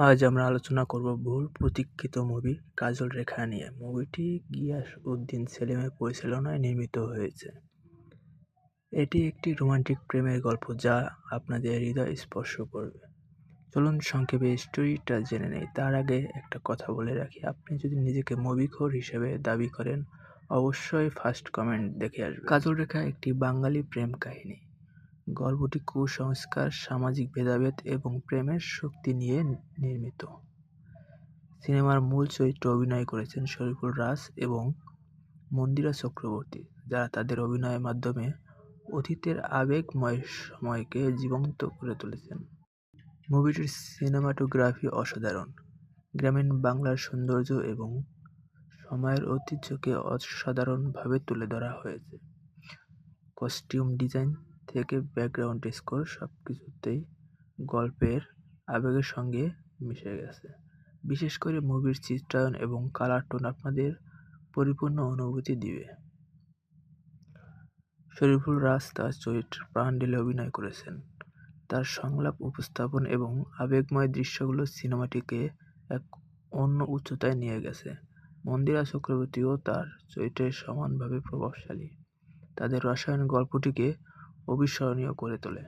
আজ আমরা আলোচনা করব বহুল প্রতীক্ষিত মুভি কাজল রেখা নিয়ে। মুভিটি গিয়াস-উদ্দিন সেলিমের পরিচালনায় নির্মিত হয়েছে। এটি একটি রোমান্টিক প্রেমের গল্প যা আপনাদের হৃদয় স্পর্শ করবে। চলুন সংক্ষেপে স্টোরিটা জেনে নেই। তার আগে একটা কথা বলে রাখি, আপনি যদি নিজেকে মুভিখোর হিসেবে দাবি করেন অবশ্যই ফার্স্ট কমেন্ট দেখে আসবেন। কাজল রেখা একটি বাঙালি প্রেম কাহিনী। গল্পটি কুসংস্কার, সামাজিক ভেদাভেদ এবং প্রেমের শক্তি নিয়ে নির্মিত। সিনেমার মূল চরিত্রে অভিনয় করেছেন শরীফুল রাজ এবং মন্দিরা চক্রবর্তী, যারা তাদের অভিনয়ের মাধ্যমে অতীতের আবেগময় সময়কে জীবন্ত করে তুলেছেন। মুভিটির সিনেমাটোগ্রাফি অসাধারণ। গ্রামীণ বাংলার সৌন্দর্য এবং সময়ের ঐতিহ্যকে অসাধারণভাবে তুলে ধরা হয়েছে। কস্টিউম ডিজাইন থেকে ব্যাকগ্রাউন্ড স্কোর সবকিছুতেই গল্পের আবেগের সঙ্গে মিশে গেছে। বিশেষ করে মুভির চিত্রায়ন এবং কালার টোন আপনাদের পরিপূর্ণ অনুভূতি দিবে। শরীফুল রাজ তার চরিত্রে প্রাণ ঢেলে অভিনয় করেছেন। তার সংলাপ, উপস্থাপন এবং আবেগময় দৃশ্যগুলো সিনেমাটিকে এক অন্য উচ্চতায় নিয়ে গেছে। মন্দিরা চক্রবর্তীও তার চরিত্রে সমানভাবে প্রভাবশালী। তাদের রসায়ন গল্পটিকে অবিস্মরণীয় করে তোলে।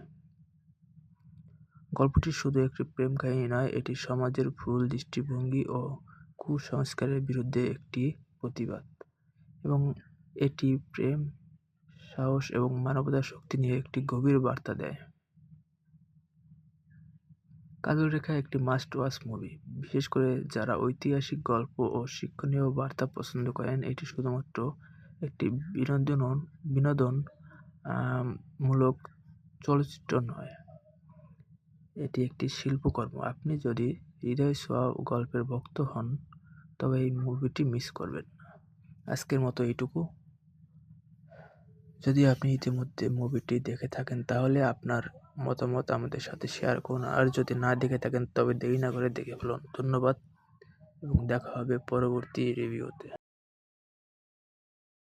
গল্পটি শুধু একটি প্রেম কাহিনী নয়, এটি সমাজের ভুল দৃষ্টিভঙ্গি ও কুসংস্কারের বিরুদ্ধে একটি প্রতিবাদ, এবং এটি প্রেম, সাহস এবং মানবতার শক্তি নিয়ে একটি গভীর বার্তা দেয়। কাজল রেখা একটি মাস্ট ওয়াচ মুভি, বিশেষ করে যারা ঐতিহাসিক গল্প ও শিক্ষণীয় বার্তা পছন্দ করেন। এটি শুধুমাত্র একটি বিনোদনমূলক চলচ্চিত্র নয়, এটি একটি শিল্পকর্ম। আপনি যদি হৃদয় ছোঁয়া গল্পের ভক্ত হন তবে এই মুভিটি মিস করবেন না। আজকের মতো এইটুকু। যদি আপনি ইতিমধ্যে মুভিটি দেখে থাকেন তাহলে আপনার মতামত আমাদের সাথে শেয়ার করুন, আর যদি না দেখে থাকেন তবে দেরি না করে দেখে ফেলুন। ধন্যবাদ এবং দেখা হবে পরবর্তী রিভিউতে।